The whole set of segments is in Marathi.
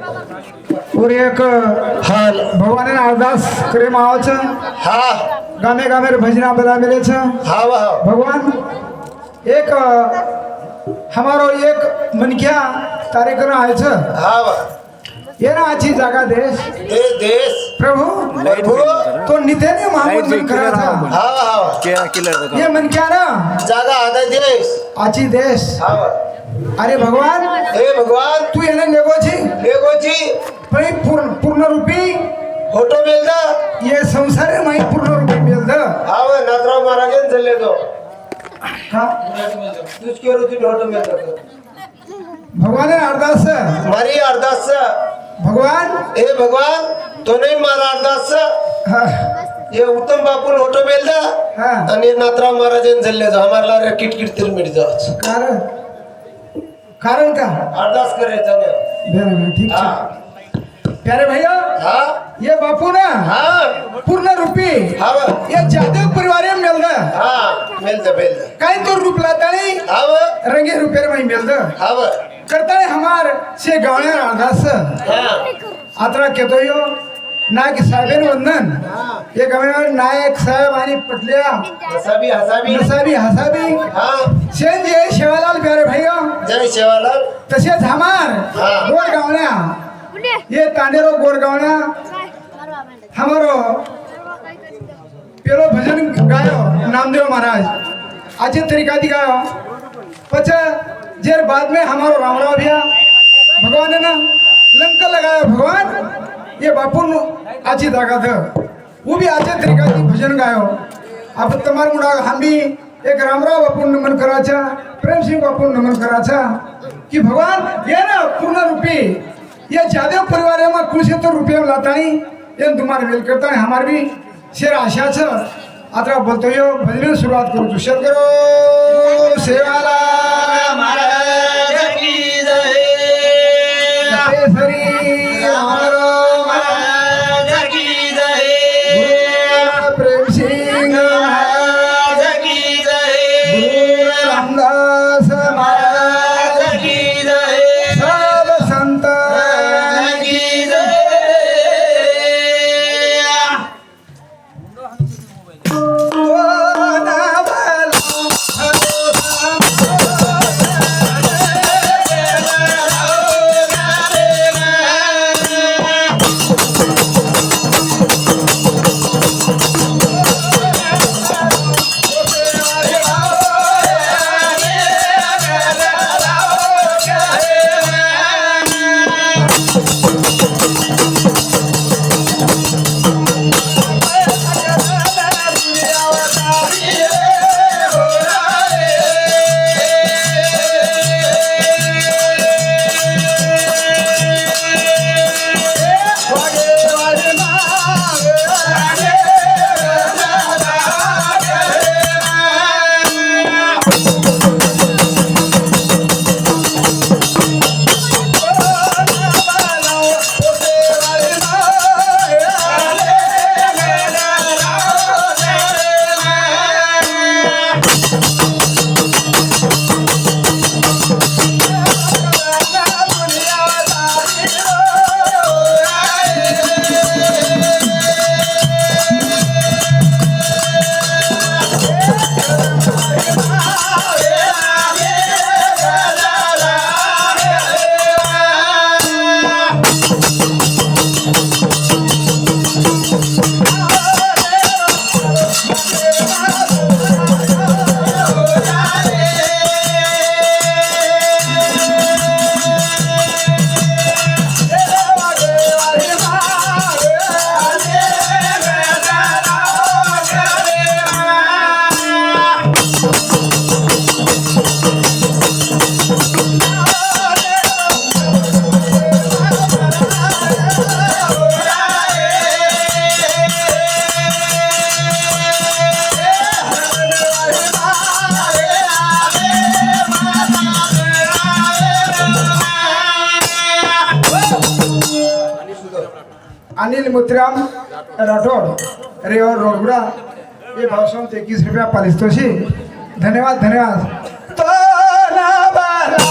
और एक हाल भगवान अरदास करे मावाचं हा गामे गामे भजना बला मिले छ हा वा भगवान एक हमारो एक मनक्या कार्यक्रम आहे छ हा वा ये ना आची जागा देश देश प्रभु प्रभु तो नित्याने महामूल मन करा था हा वा ये मन क्या ना जागा आधा देश आची देश हा वा अरे भगवान हे भगवान तू येणे लेगोची लेगोची पण पूर्ण रूपी फोटो मिळता ये संसार है माही पूर्ण रूपी मिलद हा वा नाथराव महाराजन चले तो का तुझके रुचि फोटो मिळता भगवान अरदास मारी अरदास भगवान हे भगवान तो नाही मारा अरदास हा ये उत्तम बापूल फोटो मिळता हा आणि नाथराव महाराजन चले तो हमारा किटकिट तिर मिट जाओ कारण कारण का अरदास करायचा नाही बरं ठीक हा है प्यारे भैया हा ये बापू ना हा पूर्ण रूपी हा वा ये जादव परिवार में मिलद हा मिळतं काय तो रूप लाता नहीं हा वा रंगे रुपये में मिलद हा वा करता है हमार से गावणे अरदास हा आत्रा केतो यो नायक साहेबेन वंदन ये गावणे नायक साहेब आणि पटल्या हसाबी हसाबी नसाबी हसाबी हा शेन जे शेवालाल प्यारे भैया जय शेवालाल तसेच हमार हा. गोरगावण्या ये तांडेरो गोरगावण्या हमारो पेलो भजन गायो नामदेव महाराज अच्छे तरीका दी गायो पचा जेर बाद में हमारो रामराव भैया भगवान ने ना लंका लगाया भगवान ये बापुन अच्छी ताकत है वो भी अच्छे तरीका दी भजन गायो अब तुम्हारे मुड़ा हम भी एक रामराव बापुन नमन कराचा प्रेम सिंह बापुन नमन कराचा कि भगवान ये ना पूर्ण रूपी ये जादव परिवार में कुछ तो रुपये लाता नहीं ये तुम्हारे वेल करता है हमारे भी शेर आशा छ आता बोलतो यो भजन शुरुआत करू तू शेर करो सेवाला महाराज की जय सरी हमारो महाराज की जय गुरु प्रेम सिंह महाराज की जय गुरु रामदास महाराज की जय सब संत की जय अनिल मुत्राम राठौड़ रेवर रोडगुड़ा ये भाषण 21 रुपया पालिस्तोशी धन्यवाद धन्यवाद तो ना बालो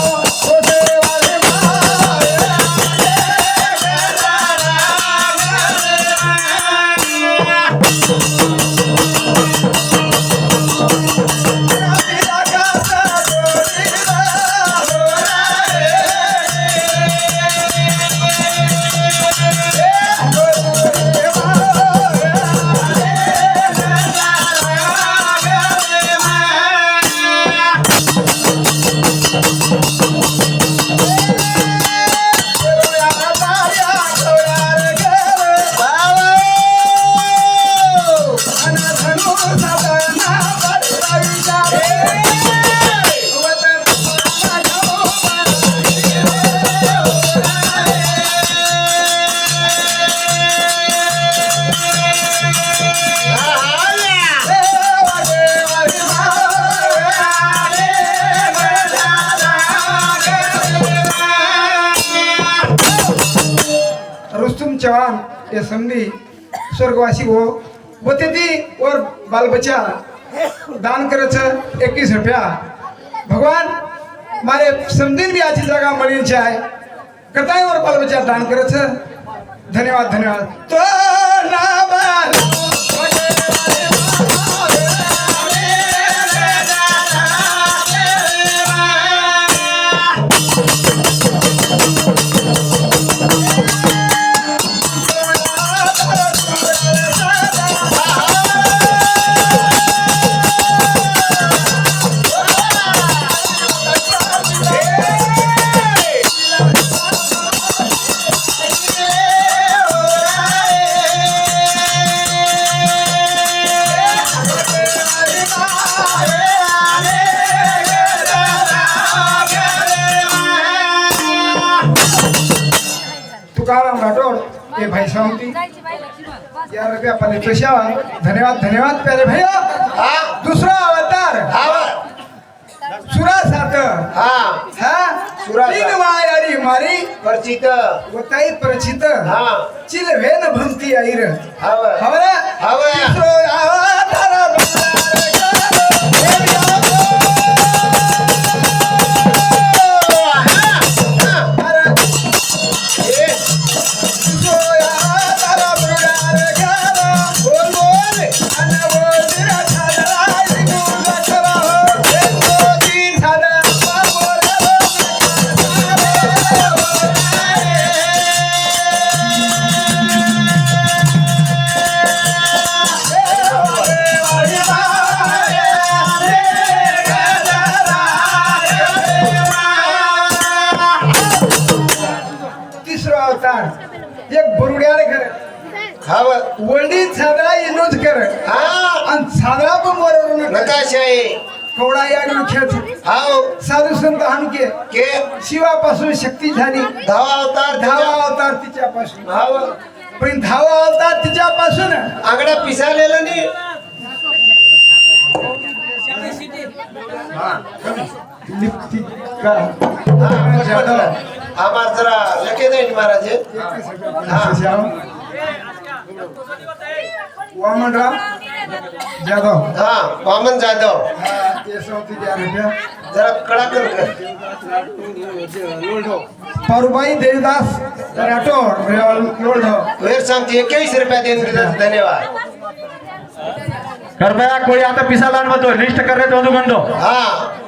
कुसुम चौहान ये समझी स्वर्गवासी हो वो ते दी और बाल बच्चा दान करे छे 21 रुपया भगवान मारे समझीन भी आची जगह मळीन चाय करता है और बाल बच्चा दान करे छे धन्यवाद धन्यवाद तो ना बाल तुकाराम राठौड़ ये भाई साहब यार रुपया पहले पेशावा धन्यवाद धन्यवाद प्यारे भैया हाँ दूसरा अवतार हाँ सुरा सात हाँ हाँ सुरा सात। तीन मायारी मारी परिचित वताई परिचित हाँ चिल वेन भंती आईर हवा हवरा हवा तीसरो अवतार एक बुरुड्यार घर हवा वंडी सादरा इनोज कर हाँ आणि सादरा पण बरोबर नकाशा आहे थोडा याड खेळ हाव साधू संत हानके के शिवापासून शक्ती झाली धावा अवतार धावा अवतार तिच्यापासून हाव पण धावा अवतार तिच्यापासून आगडा पिसालेला नाही लिप्ती का आम्हाला जरा लके जाईल महाराज वामनराव जाधव हा वामन जाधव ते सौती द्या रुपया जरा कडाकर कर पारुबाई देवदास राठौर लोढव वेर सांगते 21 रुपया देऊन धन्यवाद कृपया कोई आता पिसा लान मत लिस्ट कर रहे तो हाँ